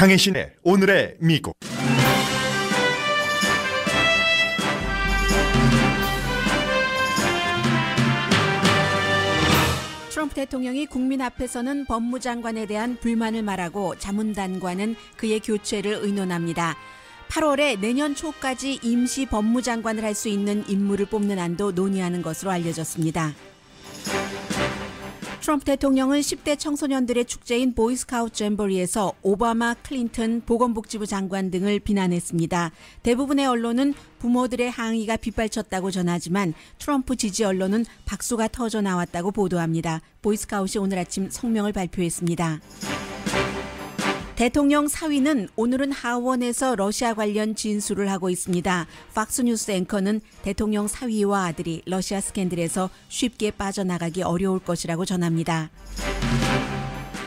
강혜신의 오늘의 미국. 트럼프 대통령이 국민 앞에서는 법무장관에 대한 불만을 말하고 자문단과는 그의 교체를 의논합니다. 8월에 내년 초까지 임시 법무장관을 할 수 있는 인물을 뽑는 안도 논의하는 것으로 알려졌습니다. 트럼프 대통령은 10대 청소년들의 축제인 보이스카우트 잼버리에서 오바마, 클린턴, 보건복지부 장관 등을 비난했습니다. 대부분의 언론은 부모들의 항의가 빗발쳤다고 전하지만 트럼프 지지 언론은 박수가 터져 나왔다고 보도합니다. 보이스카우트이 오늘 아침 성명을 발표했습니다. 대통령 사위는 오늘은 하원에서 러시아 관련 진술을 하고 있습니다. 팍스뉴스 앵커는 대통령 사위와 아들이 러시아 스캔들에서 쉽게 빠져나가기 어려울 것이라고 전합니다.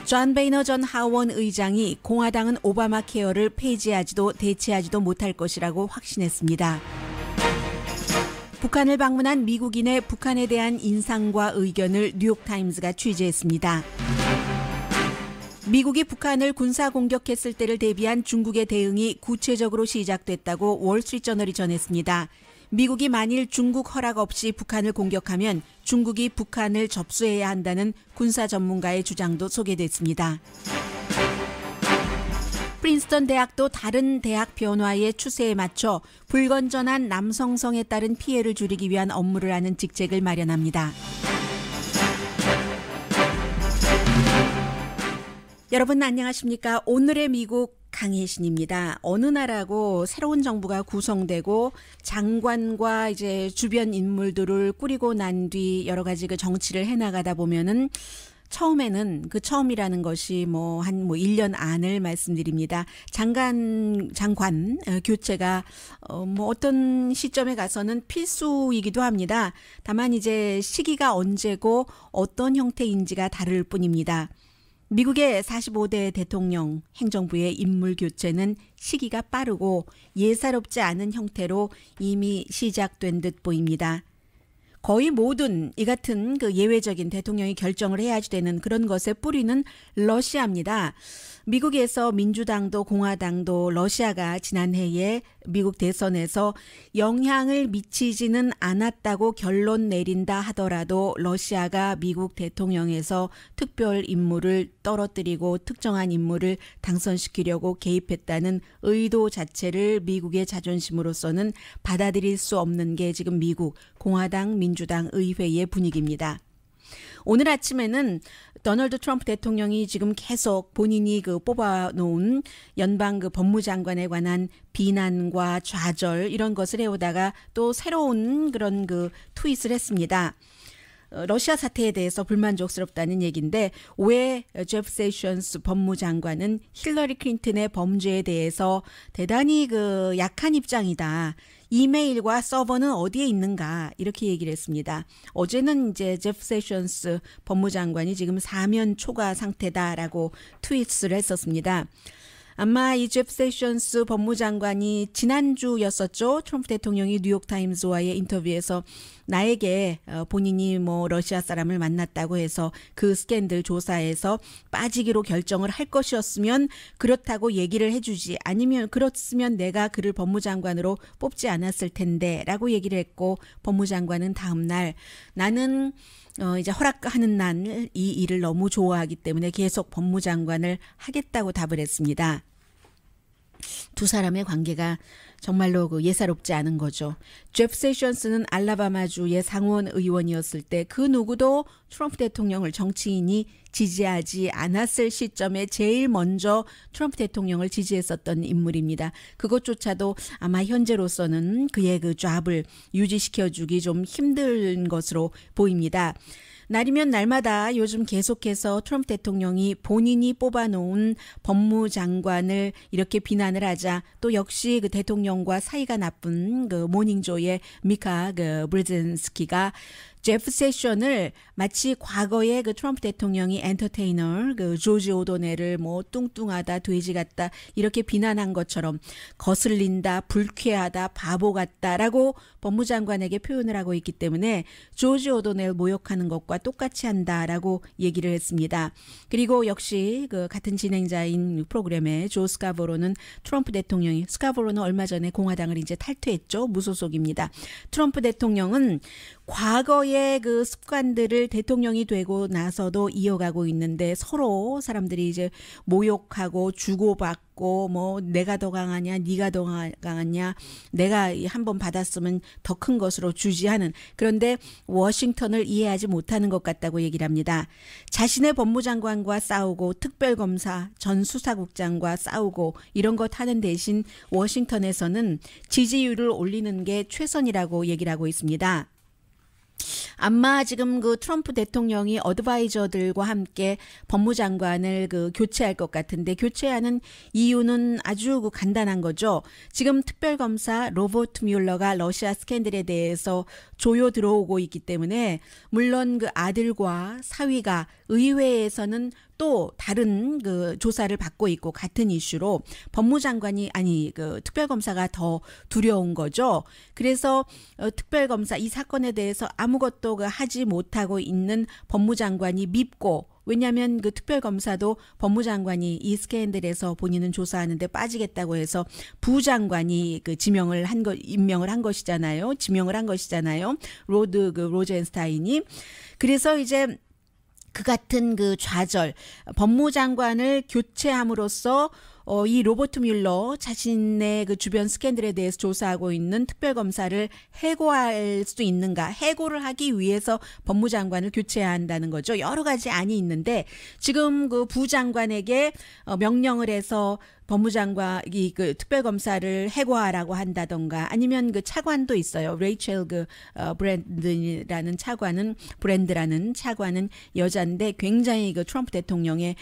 존 베이너 전 하원 의장이 공화당은 오바마 케어를 폐지하지도 대체하지도 못할 것이라고 확신했습니다. 북한을 방문한 미국인의 북한에 대한 인상과 의견을 뉴욕타임스가 취재했습니다. 미국이 북한을 군사 공격했을 때를 대비한 중국의 대응이 구체적으로 시작됐다고 월스트리트저널이 전했습니다. 미국이 만일 중국 허락 없이 북한을 공격하면 중국이 북한을 접수해야 한다는 군사 전문가의 주장도 소개됐습니다. 프린스턴 대학도 다른 대학 변화의 추세에 맞춰 불건전한 남성성에 따른 피해를 줄이기 위한 업무를 하는 직책을 마련합니다. 여러분 안녕하십니까? 오늘의 미국 강혜신입니다. 어느 나라고 새로운 정부가 구성되고 장관과 이제 주변 인물들을 꾸리고 난 뒤 여러 가지 그 정치를 해나가다 보면은 처음에는 그 처음이라는 것이 한 1년 안을 말씀드립니다. 장관 교체가 어떤 시점에 가서는 필수이기도 합니다. 다만 이제 시기가 언제고 어떤 형태인지가 다를 뿐입니다. 미국의 45대 대통령 행정부의 인물 교체는 시기가 빠르고 예사롭지 않은 형태로 이미 시작된 듯 보입니다. 거의 모든 이 같은 그 예외적인 대통령이 결정을 해야지 되는 그런 것의 뿌리는 러시아입니다. 미국에서 민주당도 공화당도 러시아가 지난해에 미국 대선에서 영향을 미치지는 않았다고 결론 내린다 하더라도 러시아가 미국 대통령에서 특별 인물을 떨어뜨리고 특정한 인물을 당선시키려고 개입했다는 의도 자체를 미국의 자존심으로서는 받아들일 수 없는 게 지금 미국 공화당 민주당 의회의 분위기입니다. 오늘 아침에는 도널드 트럼프 대통령이 지금 계속 본인이 뽑아놓은 연방 법무장관에 관한 비난과 좌절 이런 것을 해오다가 또 새로운 그런 트윗을 했습니다. 러시아 사태에 대해서 불만족스럽다는 얘기인데 왜 제프 세션스 법무장관은 힐러리 클린턴의 범죄에 대해서 대단히 약한 입장이다. 이메일과 서버는 어디에 있는가 이렇게 얘기를 했습니다. 어제는 이제 제프 세션스 법무장관이 지금 사면 초과 상태다라고 트윗을 했었습니다. 아마 이 제프 세션스 법무장관이 지난주였었죠. 트럼프 대통령이 뉴욕타임스와의 인터뷰에서 나에게 본인이 러시아 사람을 만났다고 해서 그 스캔들 조사에서 빠지기로 결정을 할 것이었으면 그렇다고 얘기를 해주지 아니면 그렇으면 내가 그를 법무장관으로 뽑지 않았을 텐데 라고 얘기를 했고 법무장관은 다음 날 나는 이제 허락하는 날 이 일을 너무 좋아하기 때문에 계속 법무장관을 하겠다고 답을 했습니다. 두 사람의 관계가 정말로 예사롭지 않은 거죠. 제프 세션스는 알라바마주의 상원 의원이었을 때 그 누구도 트럼프 대통령을 정치인이 지지하지 않았을 시점에 제일 먼저 트럼프 대통령을 지지했었던 인물입니다. 그것조차도 아마 현재로서는 그의 잡을 유지시켜주기 좀 힘든 것으로 보입니다. 날이면 날마다 요즘 계속해서 트럼프 대통령이 본인이 뽑아놓은 법무장관을 이렇게 비난을 하자 또 역시 대통령과 사이가 나쁜 모닝조의 미카 브zezinski가 제프 세션을 마치 과거에 그 트럼프 대통령이 엔터테이너 그 조지 오도넬을 뭐 뚱뚱하다 돼지 같다 이렇게 비난한 것처럼 거슬린다 불쾌하다 바보 같다라고 법무장관에게 표현을 하고 있기 때문에 조지 오도넬 모욕하는 것과 똑같이 한다라고 얘기를 했습니다. 그리고 역시 그 같은 진행자인 프로그램의 조 스카보로는 트럼프 대통령이 스카보로는 얼마 전에 공화당을 이제 탈퇴했죠. 무소속입니다. 트럼프 대통령은 과거의 그 습관들을 대통령이 되고 나서도 이어가고 있는데 서로 사람들이 이제 모욕하고 주고받고 뭐 내가 더 강하냐 네가 더 강하냐 내가 한번 받았으면 더 큰 것으로 주지하는 그런데 워싱턴을 이해하지 못하는 것 같다고 얘기를 합니다. 자신의 법무장관과 싸우고 특별검사 전 수사국장과 싸우고 이런 것 하는 대신 워싱턴에서는 지지율을 올리는 게 최선이라고 얘기를 하고 있습니다. 아마 지금 그 트럼프 대통령이 어드바이저들과 함께 법무장관을 그 교체할 것 같은데 교체하는 이유는 아주 그 간단한 거죠. 지금 특별검사 로버트 뮬러가 러시아 스캔들에 대해서 조여 들어오고 있기 때문에 물론 그 아들과 사위가 의회에서는 또 다른 그 조사를 받고 있고 같은 이슈로 법무장관이 아니 그 특별검사가 더 두려운 거죠. 그래서 특별검사 이 사건에 대해서 아무것도 그 하지 못하고 있는 법무장관이 밉고 왜냐하면 그 특별검사도 법무장관이 이 스캔들에서 본인은 조사하는데 빠지겠다고 해서 부장관이 그 임명을 한 것이잖아요. 지명을 한 것이잖아요. 그 로젠스타인이. 그래서 이제 그 같은 그 좌절, 법무장관을 교체함으로써 이 로버트 뮬러 자신의 그 주변 스캔들에 대해서 조사하고 있는 특별검사를 해고할 수 있는가? 해고를 하기 위해서 법무장관을 교체해야 한다는 거죠. 여러 가지 안이 있는데 지금 그 부장관에게 명령을 해서 법무장관이 그 특별검사를 해고하라고 한다던가 아니면 그 차관도 있어요. 레이첼 그 브랜드라는 차관은 여자인데 굉장히 그 트럼프 대통령의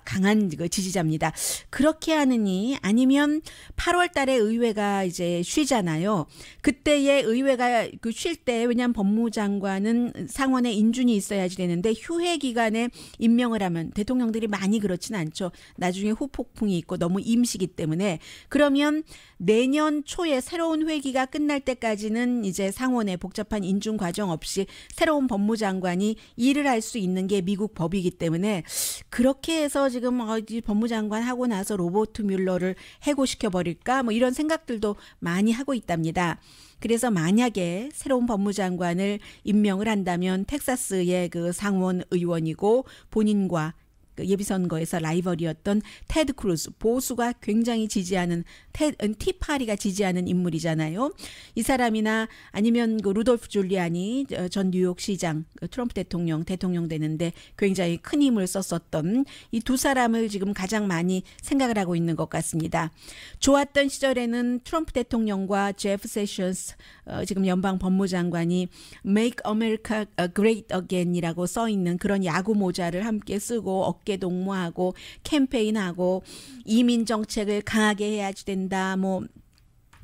강한 그 지지자입니다. 그렇게 하느니 아니면 8월 달에 의회가 이제 쉬잖아요. 그때에 의회가 그 쉴 때 왜냐하면 법무장관은 상원에 인준이 있어야지 되는데 휴회 기간에 임명을 하면 대통령들이 많이 그렇진 않죠. 나중에 후폭풍이 있고 너무 임시기 때문에 그러면 내년 초에 새로운 회기가 끝날 때까지는 이제 상원에 복잡한 인준 과정 없이 새로운 법무장관이 일을 할 수 있는 게 미국 법이기 때문에 그렇게 해서 지금 법무장관 하고 나서 로버트 뮬러를 해고시켜 버릴까 뭐 이런 생각들도 많이 하고 있답니다. 그래서 만약에 새로운 법무장관을 임명을 한다면 텍사스의 그 상원 의원이고 본인과 예비선거에서 라이벌이었던 테드 크루즈 보수가 굉장히 지지하는 티파리가 지지하는 인물이잖아요. 이 사람이나 아니면 그 루돌프 줄리아니 전 뉴욕시장 트럼프 대통령 되는데 굉장히 큰 힘을 썼었던 이 두 사람을 지금 가장 많이 생각을 하고 있는 것 같습니다. 좋았던 시절에는 트럼프 대통령과 제프 세션스 지금 연방 법무장관이 Make America Great Again이라고 써 있는 그런 야구 모자를 함께 쓰고 어깨 동무하고 캠페인하고 이민 정책을 강하게 해야지 된다 뭐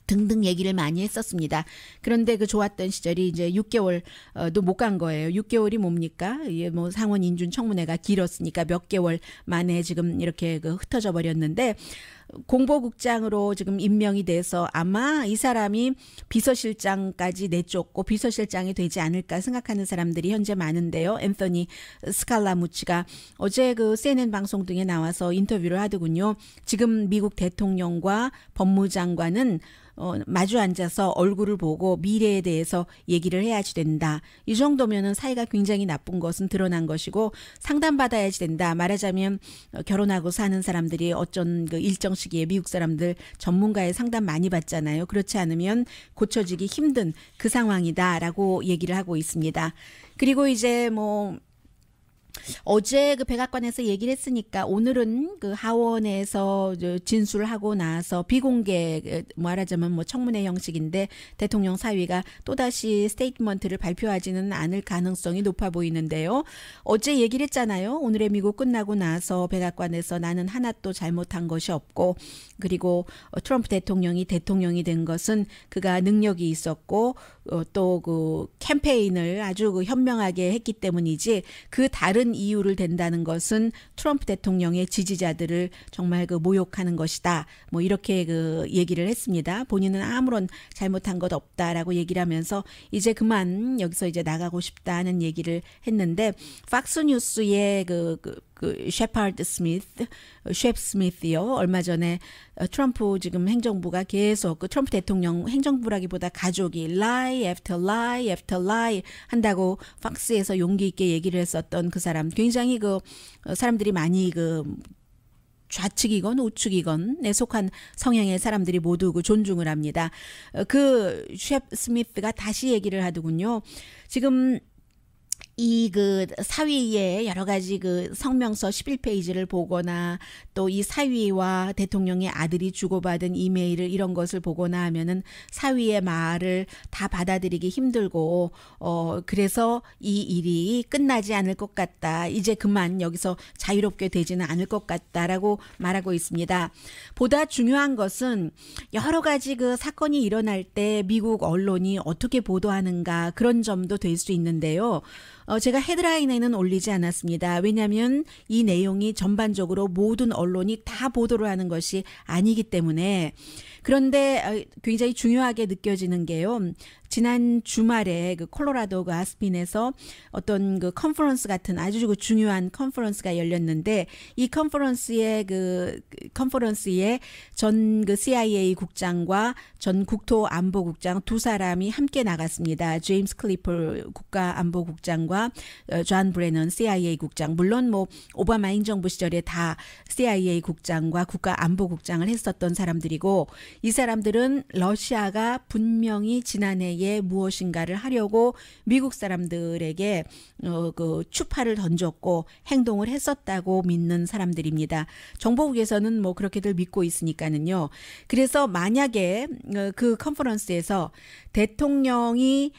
등등 얘기를 많이 했었습니다. 그런데 그 좋았던 시절이 이제 6개월도 못 간 거예요. 6개월이 뭡니까? 뭐 상원 인준 청문회가 길었으니까 몇 개월 만에 지금 이렇게 그 흩어져 버렸는데 공보국장으로 지금 임명이 돼서 아마 이 사람이 비서실장까지 내쫓고 비서실장이 되지 않을까 생각하는 사람들이 현재 많은데요. 앤서니 스칼라무치가 어제 그 CNN 방송 등에 나와서 인터뷰를 하더군요. 지금 미국 대통령과 법무장관은 마주 앉아서 얼굴을 보고 미래에 대해서 얘기를 해야지 된다. 이 정도면은 사이가 굉장히 나쁜 것은 드러난 것이고 상담받아야지 된다. 말하자면 결혼하고 사는 사람들이 어쩐 그 일정 시기에 미국 사람들 전문가의 상담 많이 받잖아요. 그렇지 않으면 고쳐지기 힘든 그 상황이다라고 얘기를 하고 있습니다. 그리고 이제 뭐 어제 그 백악관에서 얘기를 했으니까 오늘은 그 하원에서 진술을 하고 나서 비공개 말하자면 뭐 청문회 형식인데 대통령 사위가 또다시 스테이트먼트를 발표하지는 않을 가능성이 높아 보이는데요. 어제 얘기를 했잖아요. 오늘의 미국 끝나고 나서 백악관에서 나는 하나도 잘못한 것이 없고 그리고 트럼프 대통령이 된 것은 그가 능력이 있었고 또 그 캠페인을 아주 그 현명하게 했기 때문이지 그 다른 이유를 댄다는 것은 트럼프 대통령의 지지자들을 정말 그 모욕하는 것이다. 뭐 이렇게 그 얘기를 했습니다. 본인은 아무런 잘못한 것 없다라고 얘기를 하면서 이제 그만 여기서 이제 나가고 싶다는 얘기를 했는데 팍스 뉴스의 그 셰퍼드 스미스, 셰프 스미스요. 얼마 전에 트럼프 지금 행정부가 계속 그 트럼프 대통령 행정부라기보다 가족이 lie after lie after lie 한다고 팍스에서 용기 있게 얘기를 했었던 그 사람. 굉장히 그 사람들이 많이 그 좌측이건 우측이건 속한 성향의 사람들이 모두 그 존중을 합니다. 그 셰프 스미스가 다시 얘기를 하더군요. 지금 이 그 사위의 여러 가지 그 성명서 11페이지를 보거나 또 이 사위와 대통령의 아들이 주고받은 이메일을 이런 것을 보거나 하면은 사위의 말을 다 받아들이기 힘들고 그래서 이 일이 끝나지 않을 것 같다. 이제 그만 여기서 자유롭게 되지는 않을 것 같다라고 말하고 있습니다. 보다 중요한 것은 여러 가지 그 사건이 일어날 때 미국 언론이 어떻게 보도하는가 그런 점도 될 수 있는데요. 제가 헤드라인에는 올리지 않았습니다. 왜냐하면 이 내용이 전반적으로 모든 언론이 다 보도를 하는 것이 아니기 때문에. 그런데 굉장히 중요하게 느껴지는 게요. 지난 주말에 그 콜로라도 그 아스핀에서 어떤 그 컨퍼런스 같은 아주 그 중요한 컨퍼런스가 열렸는데 이 컨퍼런스에 전 그 CIA 국장과 전 국토안보국장 두 사람이 함께 나갔습니다. 제임스 클리퍼 국가안보국장과 존 브레넌 CIA 국장. 물론 뭐 오바마 행정부 시절에 다 CIA 국장과 국가안보국장을 했었던 사람들이고 이 사람들은 러시아가 분명히 지난해에 무엇인가를 하려고 미국 사람들에게 그 추파를 던졌고 행동을 했었다고 믿는 사람들입니다. 정보국에서는 뭐 그렇게들 믿고 있으니까는요. 그래서 만약에 그 컨퍼런스에서 대통령이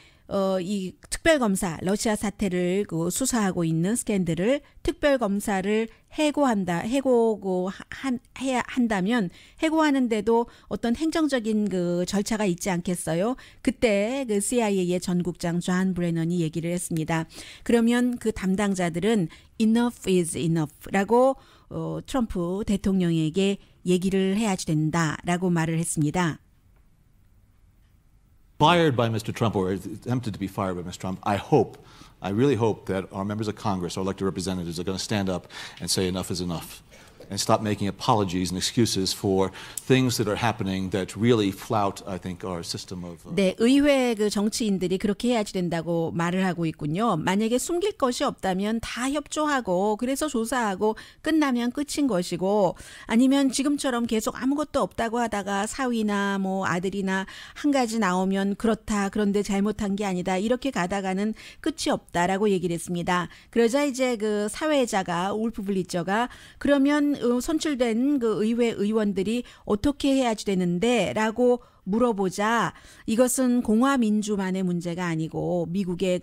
이 특별검사 러시아 사태를 그 수사하고 있는 스캔들을 특별검사를 해야 한다면 해고하는데도 어떤 행정적인 그 절차가 있지 않겠어요? 그때 그 CIA의 전국장 존 브레넌이 얘기를 했습니다. 그러면 그 담당자들은 enough is enough라고 트럼프 대통령에게 얘기를 해야지 된다라고 말을 했습니다. Fired by Mr. Trump or attempted to be fired by Mr. Trump, I really hope that our members of Congress, our elected representatives, are going to stand up and say enough is enough and stop making apologies and excuses for things that are happening that really flout, I think, our system of. 네, 의회 그 정치인들이 그렇게 해야지 된다고 말을 하고 있군요. 만약에 숨길 것이 없다면 다 협조하고 그래서 조사하고 끝나면 끝인 것이고 아니면 지금처럼 계속 아무것도 없다고 하다가 사위나 뭐 아들이나 한 가지 나오면 그렇다 그런데 잘못한 게 아니다 이렇게 가다가는 끝이 없다라고 얘기를 했습니다. 그러자 이제 그 사회자가 울프 블리처가 그러면 선출된 그 의회 의원들이 어떻게 해야지 되는데 라고 물어보자 이것은 공화민주만의 문제가 아니고 미국의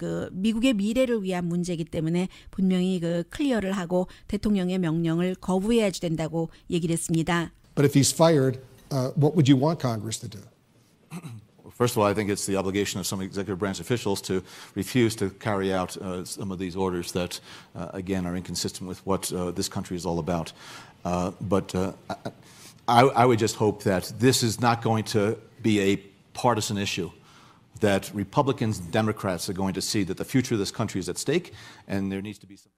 미래를 위한 문제이기 때문에 분명히 그 클리어를 하고 대통령의 명령을 거부해야지 된다고 얘기를 했습니다. But if he's fired, what would you want Congress to do? First of all, I think it's the obligation of some executive branch officials to refuse to carry out some of these orders that, again, are inconsistent with what this country is all about. But I would just hope that this is not going to be a partisan issue, that Republicans and Democrats are going to see that the future of this country is at stake, and there needs to be some.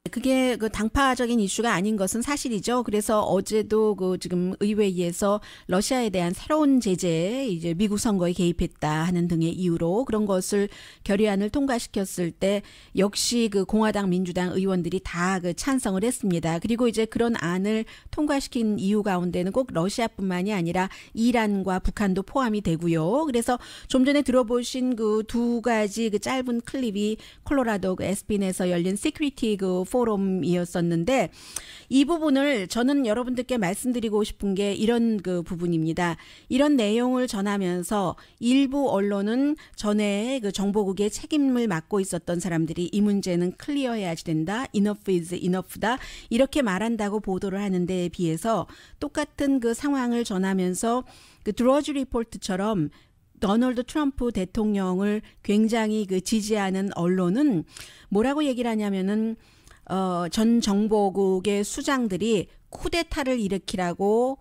그게 그 당파적인 이슈가 아닌 것은 사실이죠. 그래서 어제도 그 지금 의회에서 러시아에 대한 새로운 제재, 이제 미국 선거에 개입했다 하는 등의 이유로 그런 것을 결의안을 통과시켰을 때 역시 그 공화당, 민주당 의원들이 다 그 찬성을 했습니다. 그리고 이제 그런 안을 통과시킨 이유 가운데는 꼭 러시아뿐만이 아니라 이란과 북한도 포함이 되고요. 그래서 좀 전에 들어보신 그 두 가지 그 짧은 클립이 콜로라도 그 에스핀에서 열린 시큐리티 그 포럼이었었는데 이 부분을 저는 여러분들께 말씀드리고 싶은 게 이런 그 부분입니다. 이런 내용을 전하면서 일부 언론은 전에 그 정보국의 책임을 맡고 있었던 사람들이 이 문제는 클리어해야 된다. Enough is enough다. 이렇게 말한다고 보도를 하는데 비해서 똑같은 그 상황을 전하면서 그 드러지 리포트처럼 도널드 트럼프 대통령을 굉장히 그 지지하는 언론은 뭐라고 얘기를 하냐면은 전 정보국의 수장들이 쿠데타를 일으키라고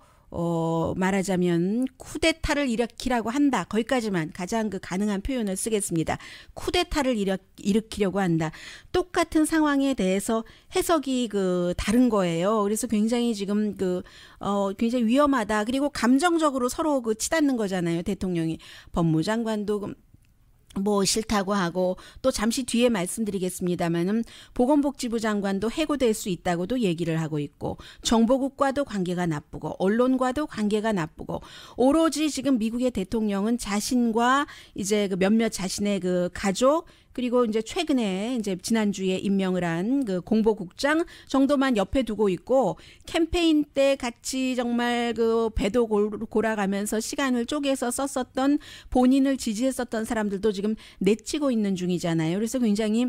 말하자면 쿠데타를 일으키라고 한다. 거기까지만 가장 그 가능한 표현을 쓰겠습니다. 쿠데타를 일으키려고 한다. 똑같은 상황에 대해서 해석이 그 다른 거예요. 그래서 굉장히 지금 그 굉장히 위험하다. 그리고 감정적으로 서로 그 치닫는 거잖아요. 대통령이 법무장관도 뭐 싫다고 하고 또 잠시 뒤에 말씀드리겠습니다만은 보건복지부 장관도 해고될 수 있다고도 얘기를 하고 있고 정보국과도 관계가 나쁘고 언론과도 관계가 나쁘고 오로지 지금 미국의 대통령은 자신과 이제 그 몇몇 자신의 그 가족 그리고 이제 최근에 이제 지난주에 임명을 한 그 공보국장 정도만 옆에 두고 있고 캠페인 때 같이 정말 그 배도 골아가면서 시간을 쪼개서 썼었던 본인을 지지했었던 사람들도 지금 내치고 있는 중이잖아요. 그래서 굉장히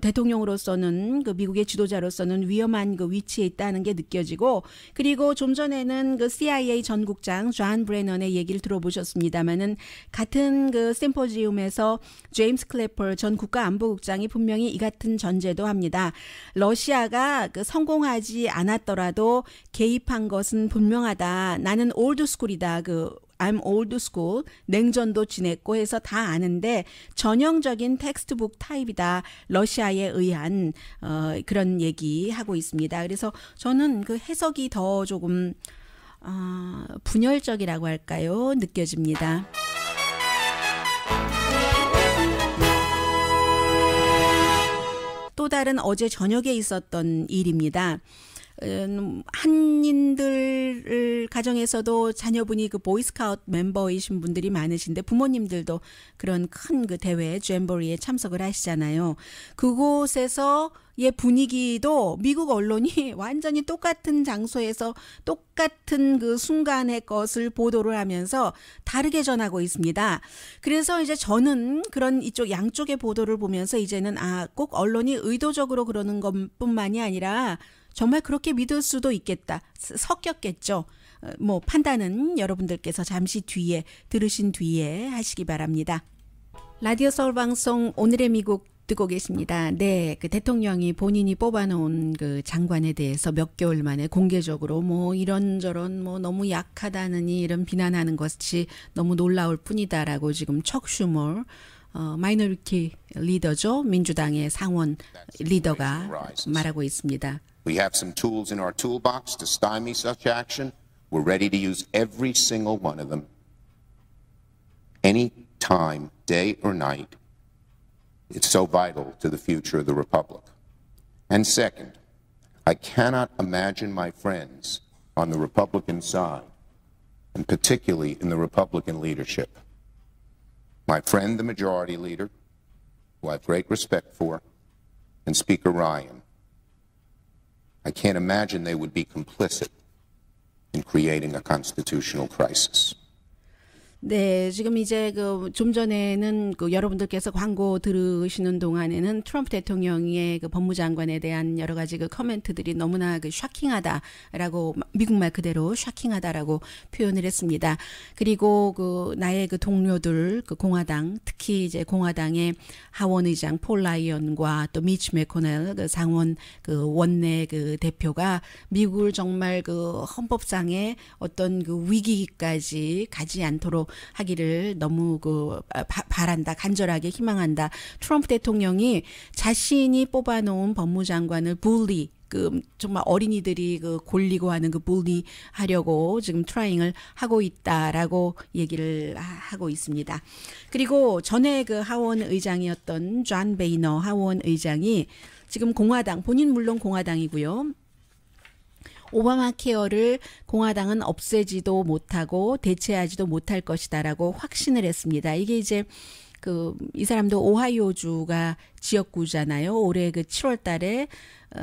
대통령으로서는 그 미국의 지도자로서는 위험한 그 위치에 있다는 게 느껴지고 그리고 좀 전에는 그 CIA 전국장 존 브래넌의 얘기를 들어보셨습니다만은 같은 그 심포지움에서 제임스 클래퍼 전 국가안보국장이 분명히 이 같은 전제도 합니다. 러시아가 그 성공하지 않았더라도 개입한 것은 분명하다. 나는 올드스쿨이다. 그 I'm old school. 냉전도 지냈고 해서 다 아는데 전형적인 텍스트북 타입이다. 러시아에 의한 그런 얘기하고 있습니다. 그래서 저는 그 해석이 더 조금 분열적이라고 할까요? 느껴집니다. 또 다른 어제 저녁에 있었던 일입니다. 한인들 가정에서도 자녀분이 그 보이스카우트 멤버이신 분들이 많으신데 부모님들도 그런 큰 그 대회 잼버리에 참석을 하시잖아요. 그곳에서의 분위기도 미국 언론이 완전히 똑같은 장소에서 똑같은 그 순간의 것을 보도를 하면서 다르게 전하고 있습니다. 그래서 이제 저는 그런 이쪽 양쪽의 보도를 보면서 이제는 꼭 언론이 의도적으로 그러는 것뿐만이 아니라 정말 그렇게 믿을 수도 있겠다. 섞였겠죠. 뭐 판단은 여러분들께서 잠시 뒤에 들으신 뒤에 하시기 바랍니다. 라디오 서울 방송 오늘의 미국 듣고 계십니다. 네, 그 대통령이 본인이 뽑아놓은 그 장관에 대해서 몇 개월 만에 공개적으로 뭐 이런저런 뭐 너무 약하다느니 이런 비난하는 것이 너무 놀라울 뿐이다라고 지금 척 슈머 마이너리티 리더죠. 민주당의 상원 리더가 말하고 있습니다. We have some tools in our toolbox to stymie such action. We're ready to use every single one of them. Any time, day or night. It's so vital to the future of the Republic. And second, I cannot imagine my friends on the Republican side, and particularly in the Republican leadership. My friend, the Majority Leader, who I have great respect for, and Speaker Ryan. I can't imagine they would be complicit in creating a constitutional crisis. 네, 지금 이제 그 좀 전에는 그 여러분들께서 광고 들으시는 동안에는 트럼프 대통령의 그 법무장관에 대한 여러 가지 그 커멘트들이 너무나 그 샤킹하다라고 미국말 그대로 샤킹하다라고 표현을 했습니다. 그리고 그 나의 그 동료들 그 공화당 특히 이제 공화당의 하원 의장 폴 라이언과 또 미치 매코넬 그 상원 그 원내 그 대표가 미국을 정말 그 헌법상의 어떤 그 위기까지 가지 않도록 하기를 너무 바란다, 간절하게 희망한다. 트럼프 대통령이 자신이 뽑아놓은 법무장관을 bully, 정말 어린이들이 골리고 하는 bully 하려고 지금 트라잉을 하고 있다라고 얘기를 하고 있습니다. 그리고 전에 하원 의장이었던 존 베이너 하원 의장이 지금 공화당, 본인 물론 공화당이고요. 오바마 케어를 공화당은 없애지도 못하고 대체하지도 못할 것이다라고 확신을 했습니다. 이게 이제 이 사람도 오하이오주가 지역구잖아요. 올해 7월 달에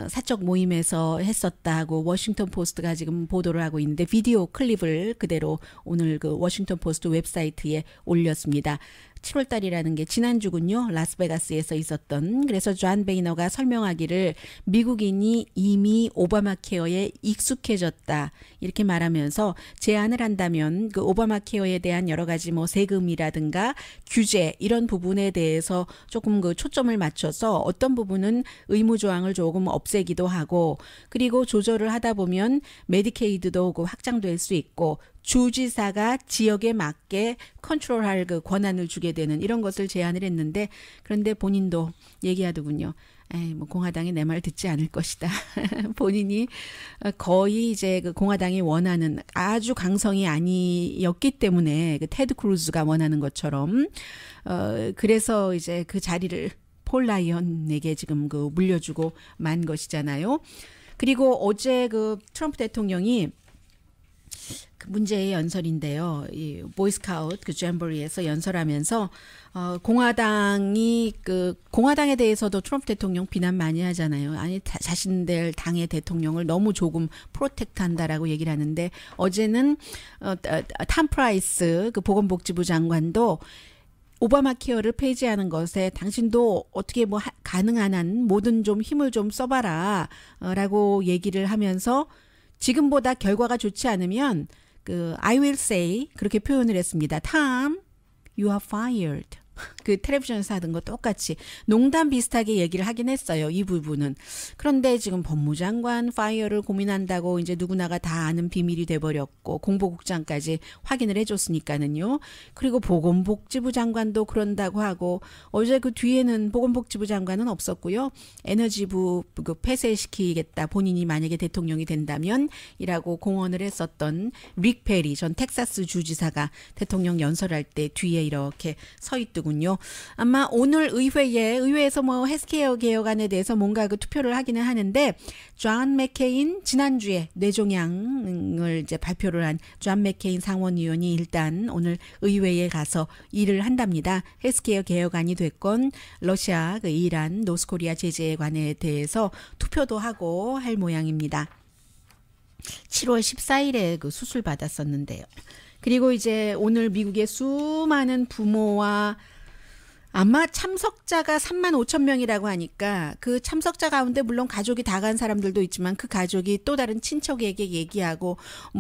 사적 모임에서 했었다고 워싱턴 포스트가 지금 보도를 하고 있는데 비디오 클립을 그대로 오늘 워싱턴 포스트 웹사이트에 올렸습니다. 7월 달이라는 게 지난주군요. 라스베가스에서 있었던. 그래서 존 베이너가 설명하기를 미국인이 이미 오바마 케어에 익숙해졌다. 이렇게 말하면서 제안을 한다면 오바마 케어에 대한 여러 가지 세금이라든가 규제 이런 부분에 대해서 조금 초점을 맞춰서 어떤 부분은 의무 조항을 조금 없애기도 하고 그리고 조절을 하다 보면 메디케이드도 확장될 수 있고 주지사가 지역에 맞게 컨트롤할 권한을 주게 되는 이런 것을 제안을 했는데 그런데 본인도 얘기하더군요. 공화당이 내 말 듣지 않을 것이다. 본인이 거의 이제 공화당이 원하는 아주 강성이 아니었기 때문에 테드 크루즈가 원하는 것처럼 그래서 이제 그 자리를 폴 라이언에게 지금 물려주고 만 것이잖아요. 그리고 어제 트럼프 대통령이 문제의 연설인데요. 이 보이스카우트 잼버리에서 연설하면서 공화당이 공화당에 대해서도 트럼프 대통령 비난 많이 하잖아요. 아니 자신들 당의 대통령을 너무 조금 프로텍트한다라고 얘기를 하는데 어제는 탐 프라이스 보건복지부 장관도 오바마 케어를 폐지하는 것에 당신도 어떻게 가능한 한 모든 좀 힘을 좀 써봐라 라고 얘기를 하면서 지금보다 결과가 좋지 않으면 I will say 그렇게 표현을 했습니다. Tom, you are fired. 텔레비전에서 하던 거 똑같이 농담 비슷하게 얘기를 하긴 했어요. 이 부분은. 그런데 지금 법무장관 파이어를 고민한다고 이제 누구나가 다 아는 비밀이 돼버렸고 공보국장까지 확인을 해줬으니까는요. 그리고 보건복지부 장관도 그런다고 하고 어제 뒤에는 보건복지부 장관은 없었고요. 에너지부 폐쇄시키겠다. 본인이 만약에 대통령이 된다면 이라고 공언을 했었던 릭 페리 전 텍사스 주지사가 대통령 연설할 때 뒤에 이렇게 서 있더군요. 아마 오늘 의회에서 헬스케어 개혁안에 대해서 뭔가 투표를 하기는 하는데 존 맥케인 지난주에 뇌종양을 이제 발표를 한 존 맥케인 상원의원이 일단 오늘 의회에 가서 일을 한답니다. 헬스케어 개혁안이 됐건 러시아, 이란, 노스코리아 제재에 관해 대해서 투표도 하고 할 모양입니다. 7월 14일에 수술 받았었는데요. 그리고 이제 오늘 미국의 수많은 부모와 아마 참석자가 35,000명이라고 하니까 그 참석자 가운데 물론 가족이 다 간 사람들도 있지만 그 가족이 또 다른 친척에게 얘기하고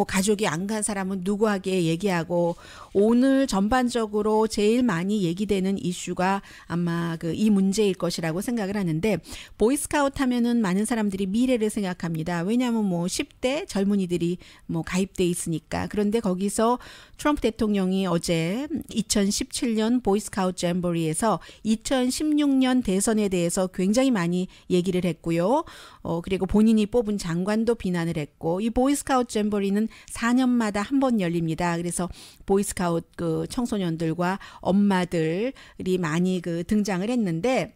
가족이 안 간 사람은 누구에게 얘기하고 오늘 전반적으로 제일 많이 얘기되는 이슈가 아마 이 문제일 것이라고 생각을 하는데 보이스카우트 하면은 많은 사람들이 미래를 생각합니다. 왜냐하면 10대 젊은이들이 가입돼 있으니까. 그런데 거기서 트럼프 대통령이 어제 2017년 보이스카우트 잼버리에서 2016년 대선에 대해서 굉장히 많이 얘기를 했고요. 그리고 본인이 뽑은 장관도 비난을 했고 이 보이스카우트 잼버리는 4년마다 한 번 열립니다. 그래서 보이스카우트 청소년들과 엄마들이 많이 등장을 했는데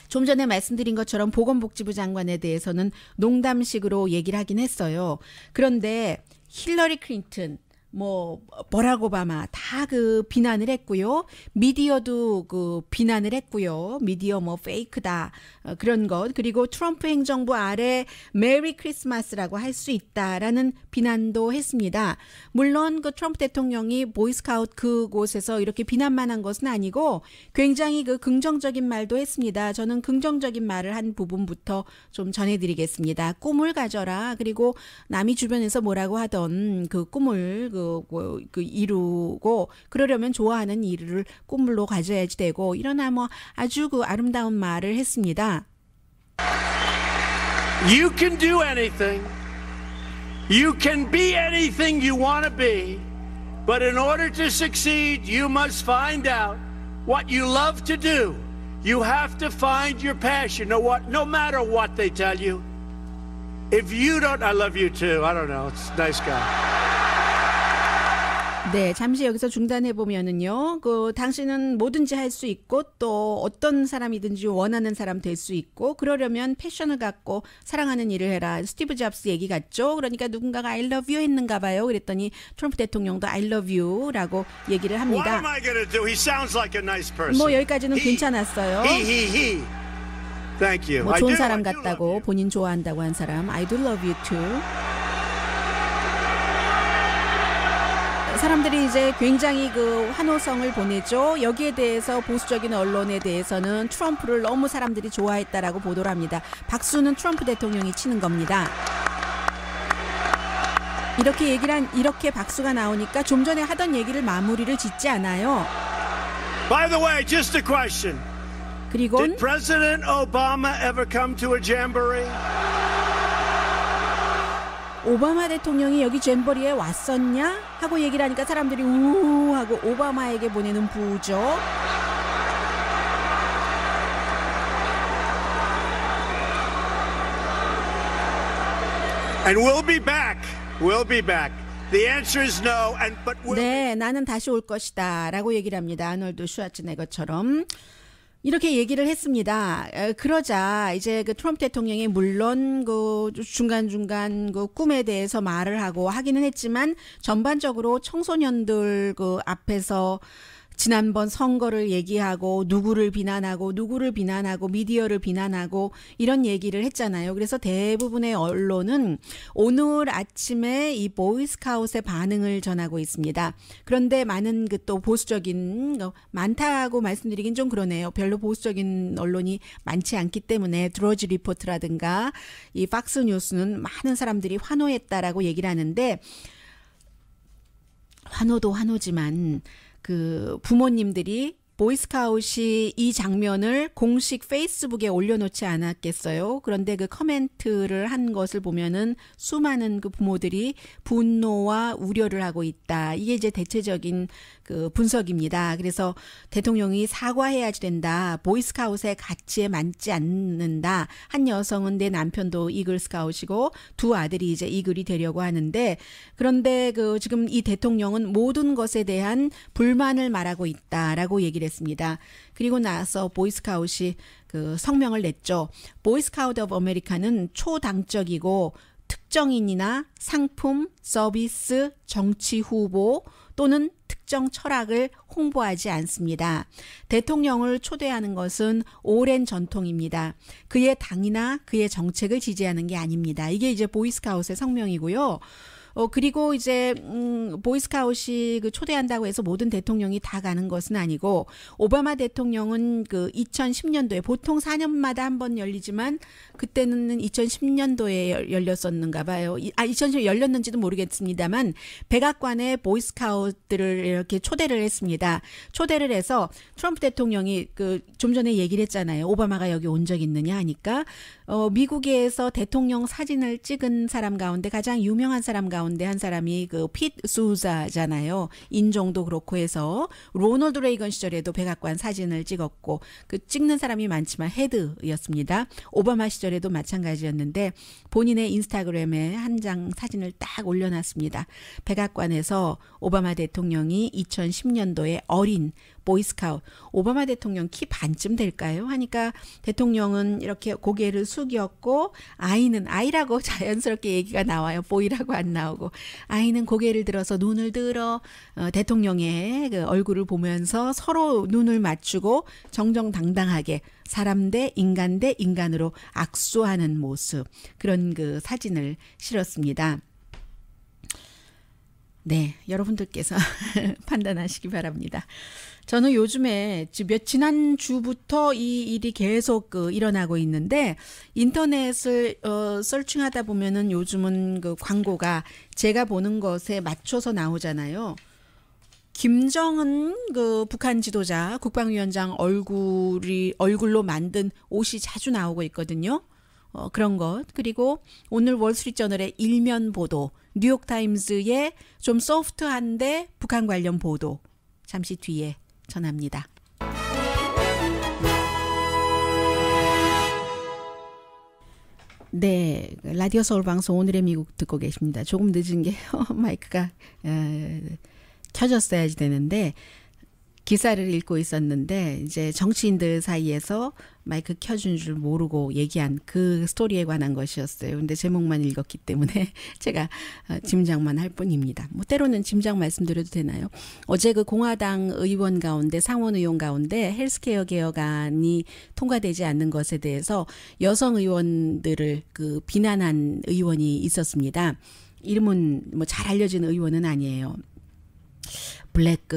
좀 전에 말씀드린 것처럼 보건복지부 장관에 대해서는 농담식으로 얘기를 하긴 했어요. 그런데 힐러리 클린턴 버락 오바마 다 비난을 했고요. 미디어도 비난을 했고요. 미디어 페이크다 그런 것 그리고 트럼프 행정부 아래 메리 크리스마스라고 할 수 있다라는 비난도 했습니다. 물론 트럼프 대통령이 보이스카우트 그곳에서 이렇게 비난만 한 것은 아니고 굉장히 긍정적인 말도 했습니다. 저는 긍정적인 말을 한 부분부터 좀 전해드리겠습니다. 꿈을 가져라. 그리고 남이 주변에서 뭐라고 하던 꿈을 이루고 그러려면 좋아하는 일을 꿈으로 가져야지 되고 이런 아주 아름다운 말을 했습니다. You can do anything. You can be anything you want to be. But in order to succeed, you must find out what you love to do. You have to find your passion. No matter what they tell you. If you don't, I love you too. I don't know. It's a nice guy. 네, 잠시 여기서 중단해 보면은요. 당신은 뭐든지 할 수 있고 또 어떤 사람이든지 원하는 사람 될 수 있고 그러려면 패션을 갖고 사랑하는 일을 해라. 스티브 잡스 얘기 같죠. 그러니까 누군가가 I love you 했는가 봐요. 그랬더니 트럼프 대통령도 I love you라고 얘기를 What 합니다. am I going to do? He sounds like a nice person. 뭐 여기까지는 괜찮았어요. He. Thank you. 뭐 I 좋은 do, 사람 I do love 같다고 you. 본인 좋아한다고 한 사람 I do love you too. 사람들이 이제 굉장히 환호성을 보내죠. 여기에 대해서 보수적인 언론에 대해서는 트럼프를 너무 사람들이 좋아했다라고 보도를 합니다. 박수는 트럼프 대통령이 치는 겁니다. 이렇게 박수가 나오니까 좀 전에 하던 얘기를 마무리를 짓지 않아요. By the way, just a question. 그리고 Did President Obama ever come to a jamboree? 오바마 대통령이 여기 잼버리에 왔었냐? 하고 얘기를 하니까 사람들이 우우 하고 오바마에게 보내는 부죠. And we'll be back. We'll be back. The answer is no. 네, 나는 다시 올 것이다 라고 얘기를 합니다. 아놀드 슈와츠네거처럼. 이렇게 얘기를 했습니다. 그러자 이제 트럼프 대통령이 물론 중간중간 꿈에 대해서 말을 하기는 했지만 전반적으로 청소년들 앞에서 지난번 선거를 얘기하고 누구를 비난하고 미디어를 비난하고 이런 얘기를 했잖아요. 그래서 대부분의 언론은 오늘 아침에 이 보이스카웃의 반응을 전하고 있습니다. 그런데 많은 또 보수적인 많다고 말씀드리긴 좀 그러네요. 별로 보수적인 언론이 많지 않기 때문에 드러지 리포트라든가 이 팍스 뉴스는 많은 사람들이 환호했다라고 얘기를 하는데 환호도 환호지만 부모님들이 보이스카웃이 이 장면을 공식 페이스북에 올려놓지 않았겠어요. 그런데 커멘트를 한 것을 보면은 수많은 부모들이 분노와 우려를 하고 있다. 이게 이제 대체적인 분석입니다. 그래서 대통령이 사과해야지 된다. 보이스카웃의 가치에 맞지 않는다. 한 여성은 내 남편도 이글스카웃이고 두 아들이 이제 이글이 되려고 하는데 그런데 지금 이 대통령은 모든 것에 대한 불만을 말하고 있다라고 얘기를 했습니다. 그리고 나서 보이스카웃이 성명을 냈죠. 보이스카웃 오브 아메리카는 초당적이고 특정인이나 상품, 서비스, 정치 후보 또는 특정 철학을 홍보하지 않습니다. 대통령을 초대하는 것은 오랜 전통입니다. 그의 당이나 그의 정책을 지지하는 게 아닙니다. 이게 이제 보이스카웃의 성명이고요. 그리고 이제 보이스카웃이 초대한다고 해서 모든 대통령이 다 가는 것은 아니고 오바마 대통령은 2010년도에 보통 4년마다 한 번 열리지만 그때는 2010년도에 열렸었는가 봐요. 2010년도에 열렸는지도 모르겠습니다만 백악관에 보이스카웃들을 이렇게 초대를 했습니다. 초대를 해서 트럼프 대통령이 좀 전에 얘기를 했잖아요. 오바마가 여기 온 적 있느냐 하니까 미국에서 대통령 사진을 찍은 사람 가운데 가장 유명한 사람 가운데 한 사람이 핏 수자잖아요. 인종도 그렇고 해서 로널드 레이건 시절에도 백악관 사진을 찍었고 찍는 사람이 많지만 헤드였습니다. 오바마 시절에도 마찬가지였는데 본인의 인스타그램에 한 장 사진을 딱 올려놨습니다. 백악관에서 오바마 대통령이 2010년도에 어린 보이스카웃 오바마 대통령 키 반쯤 될까요? 하니까 대통령은 이렇게 고개를 숙였고 아이라고 자연스럽게 얘기가 나와요. 보이라고 안 나오고 아이는 고개를 들어서 눈을 들어 대통령의 얼굴을 보면서 서로 눈을 맞추고 정정당당하게 사람 대 인간으로 악수하는 모습 그런 사진을 실었습니다. 네, 여러분들께서 판단하시기 바랍니다. 저는 요즘에 지난주부터 이 일이 계속 일어나고 있는데 인터넷을 서칭하다 보면은 요즘은 광고가 제가 보는 것에 맞춰서 나오잖아요. 김정은 북한 지도자 국방위원장 얼굴로 만든 옷이 자주 나오고 있거든요. 그런 것. 그리고 오늘 월스트리트저널의 일면 보도, 뉴욕타임즈의 좀 소프트한데 북한 관련 보도 잠시 뒤에 전합니다. 네, 라디오 서울 방송 오늘의 미국 듣고 계십니다. 조금 늦은 게 마이크가 켜졌어야지 되는데 기사를 읽고 있었는데 이제 정치인들 사이에서 마이크 켜준 줄 모르고 얘기한 그 스토리에 관한 것이었어요. 근데 제목만 읽었기 때문에 제가 짐작만 할 뿐입니다. 뭐 때로는 짐작 말씀드려도 되나요? 어제 그 공화당 의원 가운데 상원 의원 가운데 헬스케어 개혁안이 통과되지 않는 것에 대해서 여성 의원들을 그 비난한 의원이 있었습니다. 이름은 뭐 잘 알려진 의원은 아니에요. 블랙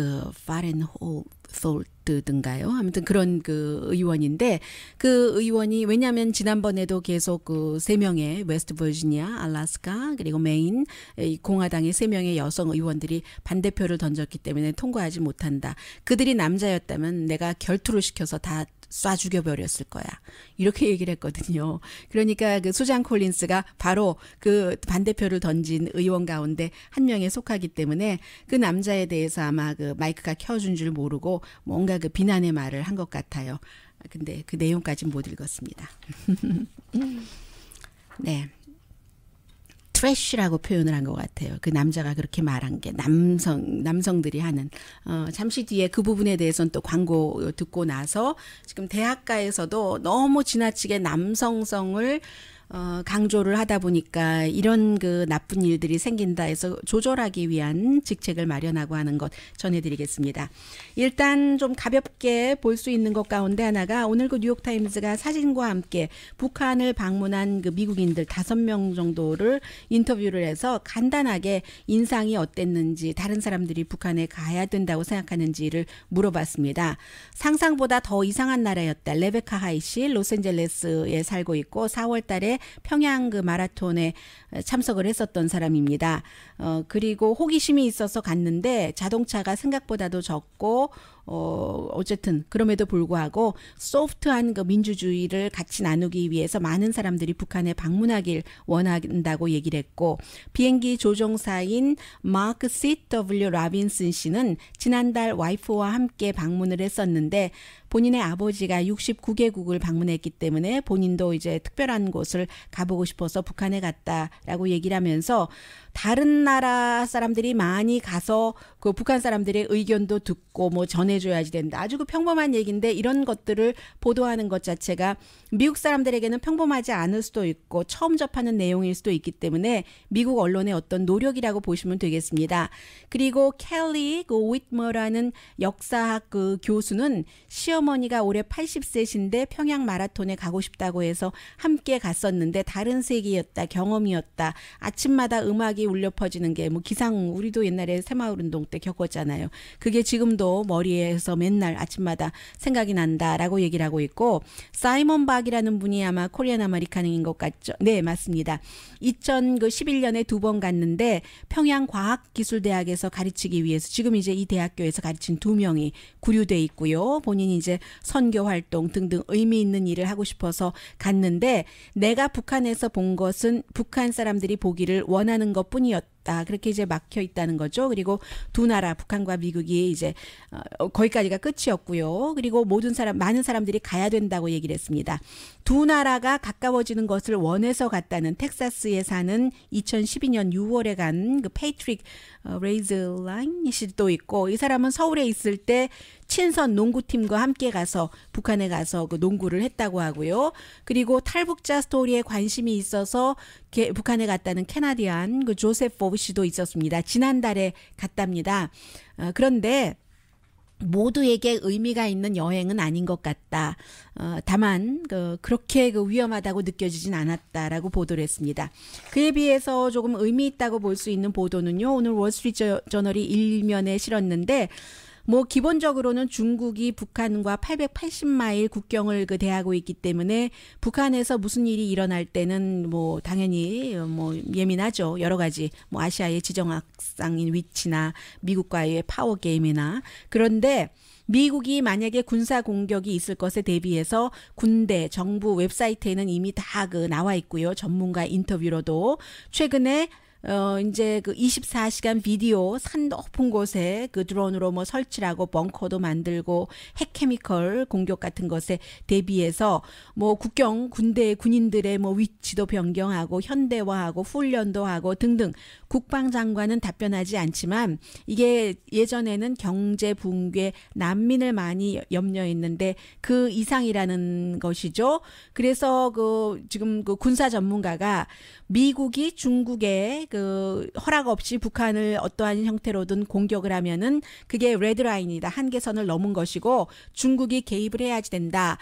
파렌홀트든가요. 아무튼 그런 그 의원인데 그 의원이 왜냐하면 지난번에도 계속 그 3명의 웨스트 버지니아, 알래스카 그리고 메인 공화당의 3명의 여성 의원들이 반대표를 던졌기 때문에 통과하지 못한다. 그들이 남자였다면 내가 결투를 시켜서 다 쏴 죽여버렸을 거야. 이렇게 얘기를 했거든요. 그러니까 그 수잔 콜린스가 바로 그 반대표를 던진 의원 가운데 한 명에 속하기 때문에 그 남자에 대해서 아마 그 마이크가 켜준 줄 모르고 뭔가 그 비난의 말을 한 것 같아요. 근데 그 내용까지는 못 읽었습니다. 네. 트래쉬라고 표현을 한 것 같아요. 그 남자가 그렇게 말한 게 남성들이 하는 잠시 뒤에 그 부분에 대해서는 또 광고 듣고 나서 지금 대학가에서도 너무 지나치게 남성성을 강조를 하다 보니까 이런 그 나쁜 일들이 생긴다 해서 조절하기 위한 직책을 마련하고 하는 것 전해드리겠습니다. 일단 좀 가볍게 볼 수 있는 것 가운데 하나가 오늘 그 뉴욕타임즈가 사진과 함께 북한을 방문한 그 미국인들 5명 정도를 인터뷰를 해서 간단하게 인상이 어땠는지 다른 사람들이 북한에 가야 된다고 생각하는지를 물어봤습니다. 상상보다 더 이상한 나라였다. 레베카 하이시 로스앤젤레스에 살고 있고 4월 달에 평양 그 마라톤에 참석을 했었던 사람입니다. 그리고 호기심이 있어서 갔는데 자동차가 생각보다도 적고 어쨌든 그럼에도 불구하고 소프트한 그 민주주의를 같이 나누기 위해서 많은 사람들이 북한에 방문하길 원한다고 얘기를 했고 비행기 조종사인 마크 C.W. 라빈슨 씨는 지난달 와이프와 함께 방문을 했었는데 본인의 아버지가 69개국을 방문했기 때문에 본인도 이제 특별한 곳을 가보고 싶어서 북한에 갔다라고 얘기를 하면서 다른 나라 사람들이 많이 가서 그 북한 사람들의 의견도 듣고 뭐 전해줘야지 된다. 아주 그 평범한 얘기인데 이런 것들을 보도하는 것 자체가 미국 사람들에게는 평범하지 않을 수도 있고 처음 접하는 내용일 수도 있기 때문에 미국 언론의 어떤 노력이라고 보시면 되겠습니다. 그리고 켈리 그 윗머라는 역사학 그 교수는 시어머니가 올해 80세신데 평양 마라톤에 가고 싶다고 해서 함께 갔었는데 다른 세계였다. 경험이었다. 아침마다 음악이 울려 퍼지는 게 뭐 기상 우리도 옛날에 새마을운동 때 겪었잖아요. 그게 지금도 머리에서 맨날 아침마다 생각이 난다라고 얘기를 하고 있고 사이먼 박이라는 분이 아마 코리안 아메리칸인 것 같죠. 네, 맞습니다. 2011년에 2번 갔는데 평양과학기술대학에서 가르치기 위해서 지금 이제 이 대학교에서 가르친 2명이 구류돼 있고요. 본인이 이제 선교 활동 등등 의미 있는 일을 하고 싶어서 갔는데 내가 북한에서 본 것은 북한 사람들이 보기를 원하는 것뿐이었다. 그렇게 이제 막혀 있다는 거죠. 그리고 두 나라 북한과 미국이 이제 거기까지가 끝이었고요. 그리고 많은 사람들이 가야 된다고 얘기를 했습니다. 두 나라가 가까워지는 것을 원해서 갔다는 텍사스에 사는 2012년 6월에 간 그 페이트릭 레이즐라인 씨도 있고 이 사람은 서울에 있을 때 친선 농구팀과 함께 가서 북한에 가서 그 농구를 했다고 하고요. 그리고 탈북자 스토리에 관심이 있어서 북한에 갔다는 캐나디안 그 조셉 보브 씨도 있었습니다. 지난달에 갔답니다. 그런데 모두에게 의미가 있는 여행은 아닌 것 같다. 다만 그렇게 위험하다고 느껴지진 않았다라고 보도를 했습니다. 그에 비해서 조금 의미 있다고 볼 수 있는 보도는요. 오늘 월스트리트저널이 일면에 실었는데 뭐 기본적으로는 중국이 북한과 880마일 국경을 대하고 있기 때문에 북한에서 무슨 일이 일어날 때는 뭐 당연히 뭐 예민하죠. 여러 가지 뭐 아시아의 지정학상인 위치나 미국과의 파워 게임이나 그런데 미국이 만약에 군사 공격이 있을 것에 대비해서 군대, 정부 웹사이트에는 이미 다 나와 있고요. 전문가 인터뷰로도 최근에 이제 그 24시간 비디오 산 높은 곳에 그 드론으로 뭐 설치를 하고 벙커도 만들고 핵 케미컬 공격 같은 것에 대비해서 뭐 국경 군대 군인들의 뭐 위치도 변경하고 현대화하고 훈련도 하고 등등 국방장관은 답변하지 않지만 이게 예전에는 경제 붕괴 난민을 많이 염려했는데 그 이상이라는 것이죠. 그래서 그 지금 그 군사 전문가가 미국이 중국에 그 허락 없이 북한을 어떠한 형태로든 공격을 하면은 그게 레드라인이다. 한계선을 넘은 것이고 중국이 개입을 해야지 된다.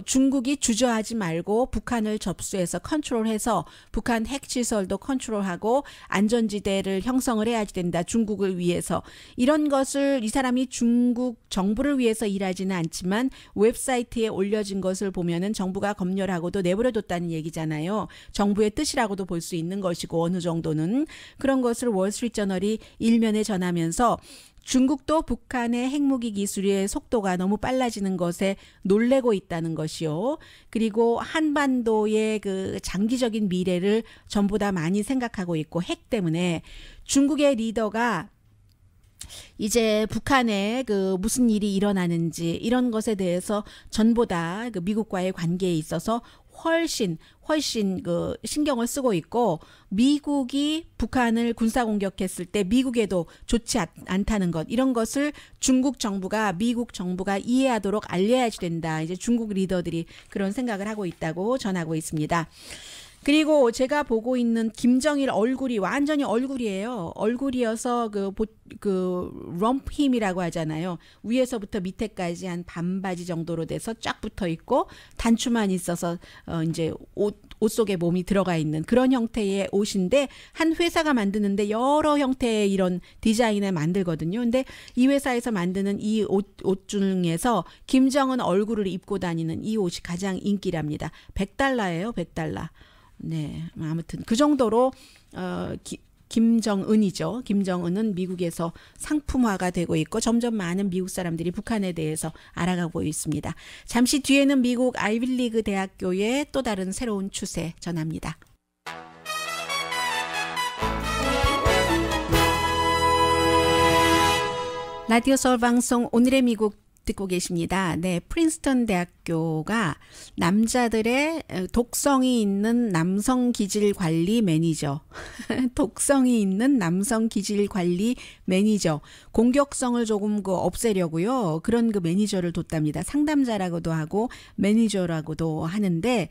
중국이 주저하지 말고 북한을 접수해서 컨트롤해서 북한 핵시설도 컨트롤하고 안전지대를 형성을 해야지 된다. 중국을 위해서. 이런 것을 이 사람이 중국 정부를 위해서 일하지는 않지만 웹사이트에 올려진 것을 보면은 정부가 검열하고도 내버려뒀다는 얘기잖아요. 정부의 뜻이라고도 볼 수 있는 것이고 어느 정도는 그런 것을 월스트리트저널이 일면에 전하면서 중국도 북한의 핵무기 기술의 속도가 너무 빨라지는 것에 놀래고 있다는 것이요. 그리고 한반도의 그 장기적인 미래를 전부 다 많이 생각하고 있고 핵 때문에 중국의 리더가 이제 북한에 그 무슨 일이 일어나는지 이런 것에 대해서 전보다 그 미국과의 관계에 있어서 훨씬 그 신경을 쓰고 있고 미국이 북한을 군사 공격했을 때 미국에도 좋지 않다는 것 이런 것을 중국 정부가 미국 정부가 이해하도록 알려야지 된다. 이제 중국 리더들이 그런 생각을 하고 있다고 전하고 있습니다. 그리고 제가 보고 있는 김정일 얼굴이 완전히 얼굴이에요. 얼굴이어서 그 럼프 힘이라고 하잖아요. 위에서부터 밑에까지 한 반바지 정도로 돼서 쫙 붙어 있고 단추만 있어서 이제 옷 속에 몸이 들어가 있는 그런 형태의 옷인데 한 회사가 만드는데 여러 형태의 이런 디자인을 만들거든요. 근데 이 회사에서 만드는 이 옷 중에서 김정은 얼굴을 입고 다니는 이 옷이 가장 인기랍니다. $100예요. $100. 네, 아무튼 그 정도로 김정은이죠. 김정은은 미국에서 상품화가 되고 있고 점점 많은 미국 사람들이 북한에 대해서 알아가고 있습니다. 잠시 뒤에는 미국 아이비리그 대학교의 또 다른 새로운 추세 전합니다. 라디오 서울 방송 오늘의 미국 듣고 계십니다. 네, 프린스턴 대학교가 남자들의 독성이 있는 남성 기질 관리 매니저, 독성이 있는 남성 기질 관리 매니저, 공격성을 조금 없애려고요. 그런 그 매니저를 뒀답니다. 상담자라고도 하고 매니저라고도 하는데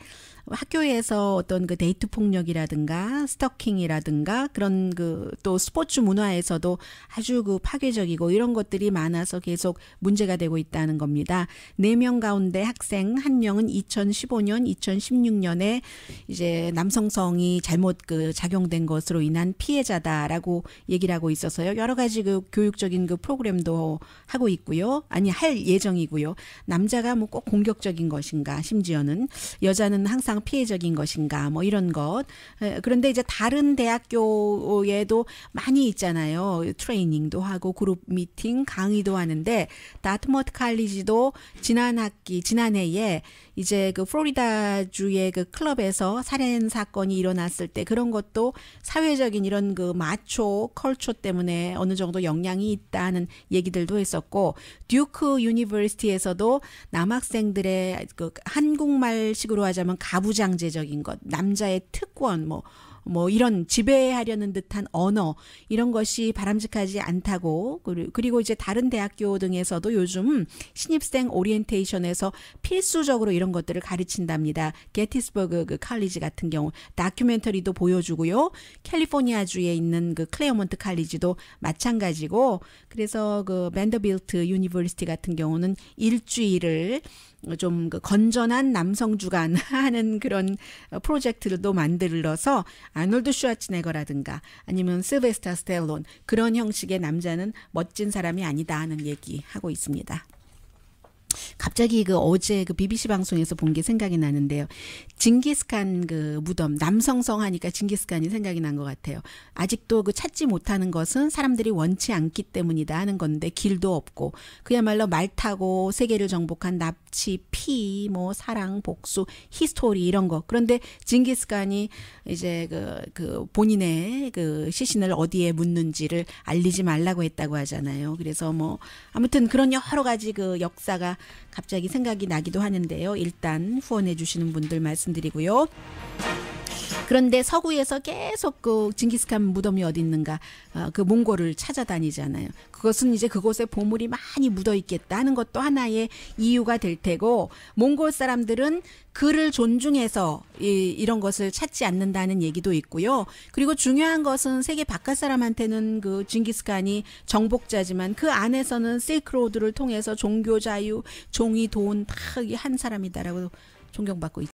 학교에서 어떤 그 데이트 폭력이라든가 스토킹이라든가 그런 그 또 스포츠 문화에서도 아주 그 파괴적이고 이런 것들이 많아서 계속 문제가 되고 있다는 겁니다. 4명 가운데 학생 1명은 2015년, 2016년에 이제 남성성이 잘못 그 작용된 것으로 인한 피해자다라고 얘기를 하고 있어서요. 여러 가지 그 교육적인 그 프로그램도 하고 있고요. 아니 할 예정이고요. 남자가 뭐 꼭 공격적인 것인가, 심지어는 여자는 항상 피해적인 것인가, 뭐 이런 것. 그런데 이제 다른 대학교에도 많이 있잖아요. 트레이닝도 하고 그룹 미팅, 강의도 하는데 다트머트 칼리지도 지난해에 이제 그 플로리다주의 그 클럽에서 살인 사건이 일어났을 때 그런 것도 사회적인 이런 그 마초 컬처 때문에 어느 정도 영향이 있다는 얘기들도 했었고 듀크 유니버시티에서도 남학생들의 그 한국말식으로 하자면 가부장제적인 것, 남자의 특권 뭐 이런 지배하려는 듯한 언어 이런 것이 바람직하지 않다고 그리고 이제 다른 대학교 등에서도 요즘 신입생 오리엔테이션에서 필수적으로 이런 것들을 가르친답니다. 게티스버그 그 칼리지 같은 경우 다큐멘터리도 보여주고요. 캘리포니아주에 있는 그 클레어몬트 칼리지도 마찬가지고 그래서 그 밴더빌트 유니버시티 같은 경우는 일주일을 좀 그 건전한 남성 주간 하는 그런 프로젝트들도 만들어서 아놀드 슈와츠네거라든가 아니면 실베스타 스텔론 그런 형식의 남자는 멋진 사람이 아니다 하는 얘기하고 있습니다. 갑자기 그 어제 그 BBC 방송에서 본 게 생각이 나는데요. 징기스칸 그 무덤, 남성성 하니까 징기스칸이 생각이 난 것 같아요. 아직도 그 찾지 못하는 것은 사람들이 원치 않기 때문이다 하는 건데 길도 없고 그야말로 말 타고 세계를 정복한 납치, 피, 뭐 사랑, 복수, 히스토리 이런 거. 그런데 징기스칸이 이제 그 본인의 그 시신을 어디에 묻는지를 알리지 말라고 했다고 하잖아요. 그래서 뭐 아무튼 그런 여러 가지 그 역사가 갑자기 생각이 나기도 하는데요. 일단 후원해 주시는 분들 말씀드리고요. 그런데 서구에서 계속 그 징기스칸 무덤이 어디 있는가 그 몽골을 찾아다니잖아요. 그것은 이제 그곳에 보물이 많이 묻어 있겠다 하는 것도 하나의 이유가 될 테고 몽골 사람들은 그를 존중해서 이런 것을 찾지 않는다는 얘기도 있고요. 그리고 중요한 것은 세계 바깥 사람한테는 그 징기스칸이 정복자지만 그 안에서는 실크로드를 통해서 종교 자유, 종이 돈 다 한 사람이다라고 존경받고 있죠.